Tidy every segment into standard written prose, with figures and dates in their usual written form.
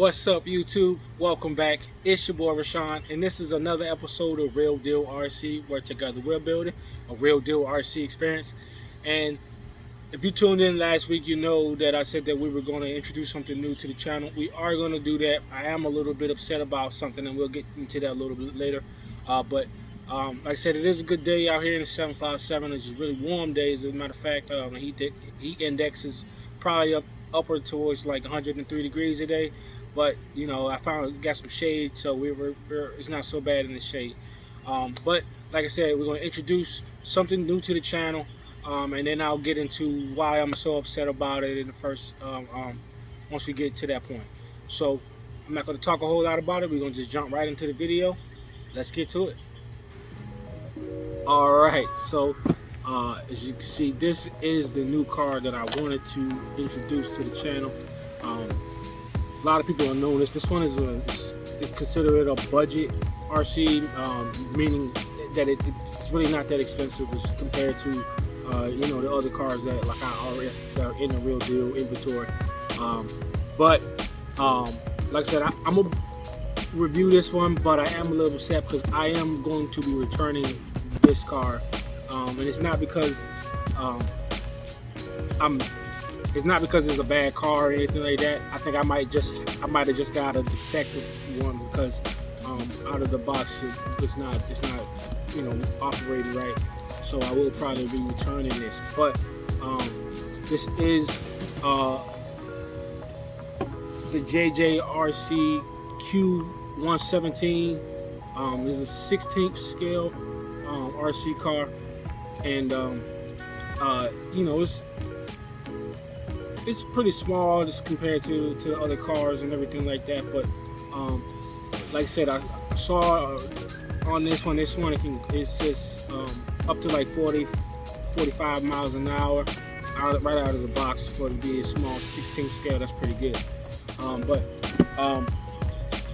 What's up, YouTube? Welcome back. It's your boy Rashawn, and this is another episode of ReelDeal RC, where together we're building a ReelDeal RC experience. And if you tuned in last week, you know that I said that we were going to introduce something new to the channel. We are going to do that. I am a little bit upset about something, and we'll get into that a little bit later. Like I said, it is a good day out here in the 757. It's a really warm day. As a matter of fact, the heat index is probably upward towards like 103 degrees a day. But you know, I found got some shade, so it's not so bad in the shade. But like I said, we're going to introduce something new to the channel. And then I'll get into why I'm so upset about it in the first, once we get to that point. So I'm not going to talk a whole lot about it. We're going to just jump right into the video. Let's get to it. All right, so as you can see, this is the new car that I wanted to introduce to the channel. A lot of people don't know this. This one is considered a budget RC, meaning that it's really not that expensive as compared to the other cars that like that are in the ReelDeal inventory. Like I said, I'm gonna review this one, but I am a little upset because I am going to be returning this car, and it's not because it's a bad car or anything like that. I think I might have just got a defective one because out of the box it's not operating right. So I will probably be returning this. But this is the RC Q117. This is a 16th scale RC car, and it's pretty small just compared to the other cars and everything like that. But like I said, I saw on this one it says up to like 45 miles an hour right out of the box. For it to be a small 16th scale, that's pretty good.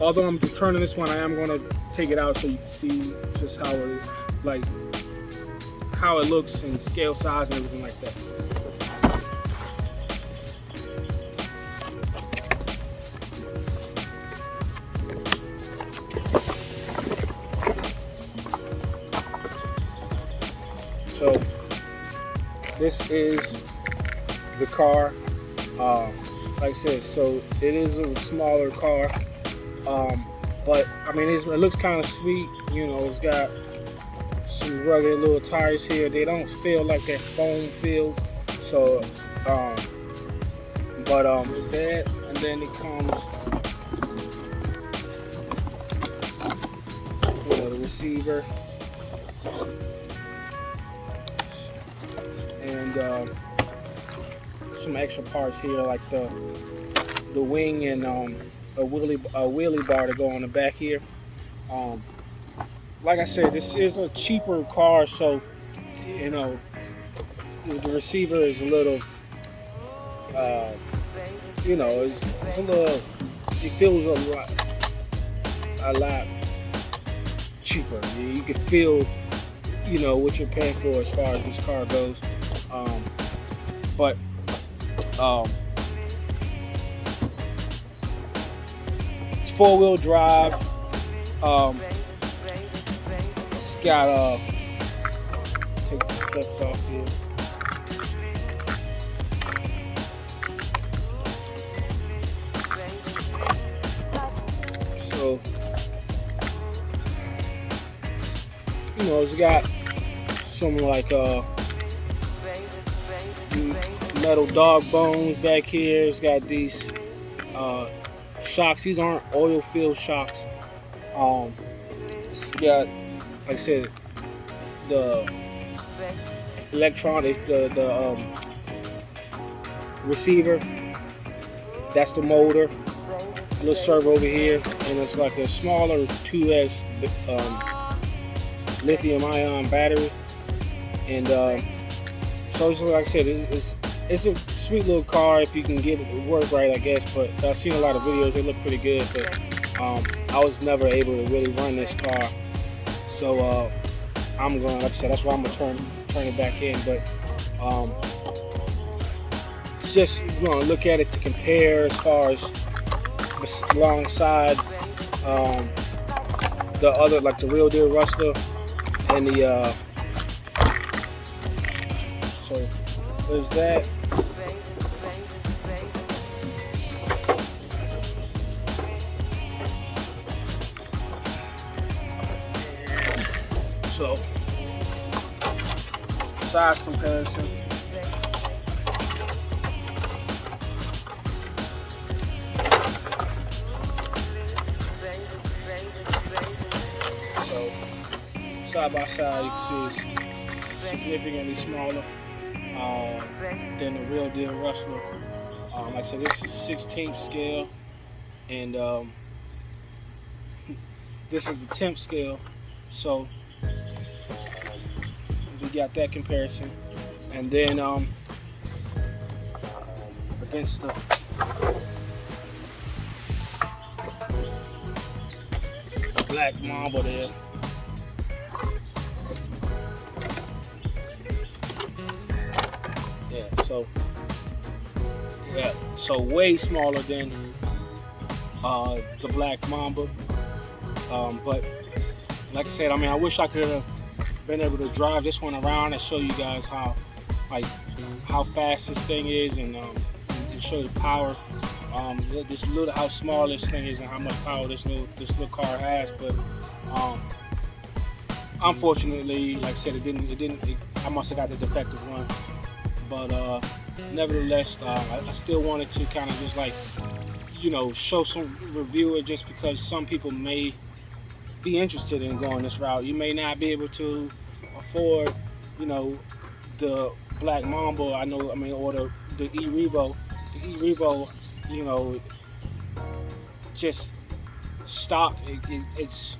Although I'm returning this one, I am going to take it out so you can see just how it looks and scale size and everything like that. So this is the car. Like I said, so it is a smaller car, but I mean it looks kind of sweet. It's got some rugged little tires here. They don't feel like that foam feel. So with that, and then it comes the receiver. And some extra parts here, like the wing and a wheelie bar to go on the back here. Like I said, this is a cheaper car, so the receiver is a little, it's a little. It feels a lot cheaper. You can feel what you're paying for as far as this car goes. It's four-wheel drive. It's got take the steps off here. So it's got some like metal dog bones back here. It's got these shocks. These aren't oil filled shocks. It's got, like I said, the electronics, the receiver. That's the motor. A little servo over here, and it's like a smaller 2S lithium ion battery. And so it's, like I said, it's a sweet little car if you can get it to work right, I guess. But I've seen a lot of videos; they look pretty good. But I was never able to really run this car, so I'm going. Like I said, that's why I'm gonna turn it back in. But it's just, you want to look at it to compare as far as alongside um, the other, like the ReelDeal Rustler and the so there's that. So size comparison. So side by side, you can see it's significantly smaller than the ReelDeal Rustler. Like I said, this is 16th scale, and this is the 10th scale. So we got that comparison, and then against the Black Mamba there. So way smaller than the Black Mamba. But like I said, I mean, I wish I could have been able to drive this one around and show you guys how fast this thing is, and show the power. This little, how small this thing is and how much power this little car has. But unfortunately, like I said, I must have got the defective one. But nevertheless, I still wanted to kind of just, like, you know, review it, just because some people may be interested in going this route. You may not be able to afford, you know, the Black Mamba, or the E-Revo. The E-Revo, you know, just stock. It's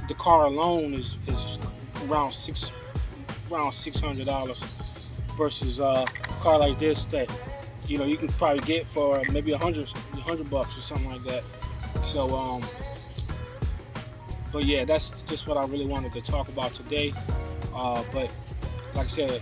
the car alone is around $600 versus a car like this that, you know, you can probably get for maybe $100 or something like that. So but yeah, that's just what I really wanted to talk about today. But like I said,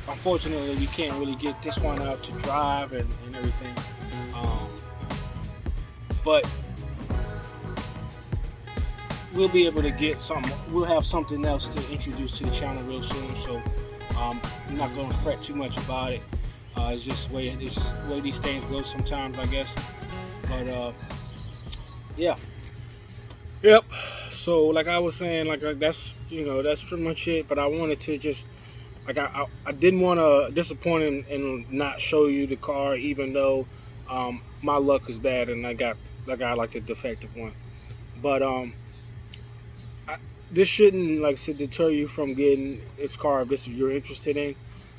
unfortunately, we can't really get this one out to drive and everything. But we'll be able to get something. We'll have something else to introduce to the channel real soon. So I'm not going to fret too much about it. It's just the way these things go sometimes, I guess. But yeah. Yep. So like I was saying, like that's pretty much it. But I wanted to just, like, I didn't want to disappoint and not show you the car, even though my luck is bad and I got like the defective one. But this shouldn't, like I said, deter you from getting this car if this is you're interested in.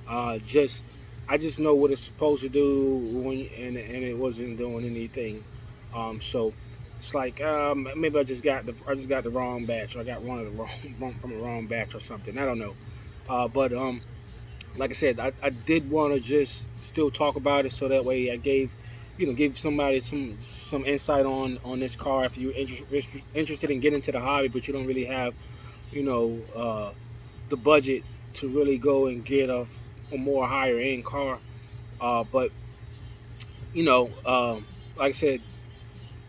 I just know what it's supposed to do and it wasn't doing anything. So it's like maybe I just got the wrong batch, or I got one of the from the wrong batch or something. I don't know. But like I said, I did want to just still talk about it, so that way I gave somebody some insight on this car. If you're interested in getting into the hobby, but you don't really have, the budget to really go and get a more higher end car. But like I said,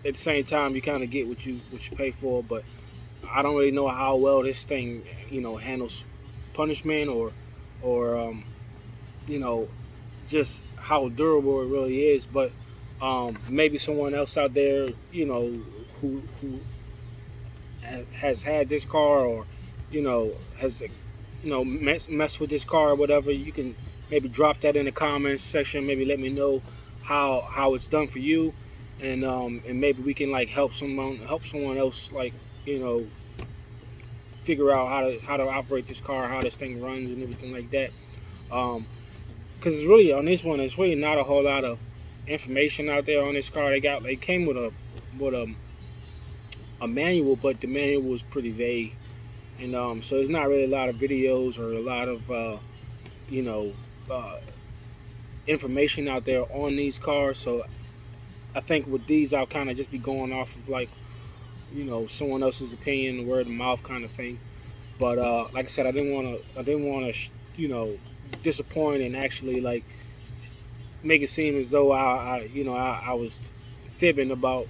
at the same time, you kind of get what you pay for. But I don't really know how well this thing, handles punishment, or just how durable it really is. But maybe someone else out there, who has had this car, or has messed with this car or whatever, you can maybe drop that in the comments section. Maybe let me know how it's done for you, and maybe we can, like, help someone else, like, figure out how to operate this car, how this thing runs, and everything like that. Because it's really, on this one, it's really not a whole lot of information out there on this car. They came with a manual, but the manual was pretty vague, and so there's not really a lot of videos or a lot of information out there on these cars. So I think with these, I'll kind of just be going off of, like, someone else's opinion, word of mouth kind of thing. But like I said, I didn't want to disappoint and actually, like, make it seem as though I was fibbing about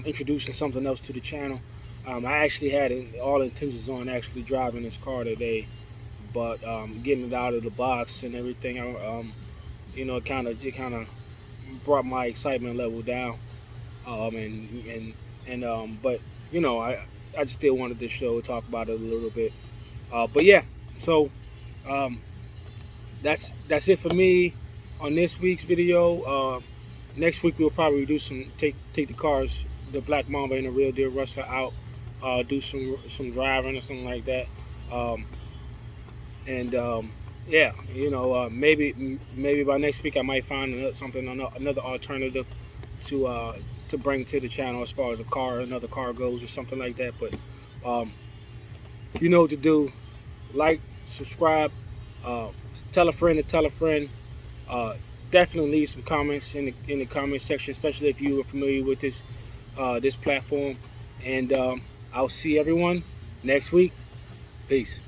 introducing something else to the channel. I actually had all intentions on actually driving this car today, but getting it out of the box and everything, you know, it kind of brought my excitement level down. But you know, I just still wanted to talk about it a little bit. But yeah, so um, that's it for me on this week's video. Next week we'll probably do take the cars, the Black Mamba and the Real Deal Rustler out, do some driving or something like that. Um, and Yeah, you know, maybe by next week I might find another alternative to bring to the channel as far as another car goes or something like that. But um, you know what to do. Like, subscribe, uh, tell a friend to tell a friend. Uh, Definitely leave some comments in the comment section, especially if you are familiar with this platform. And I'll see everyone next week. Peace.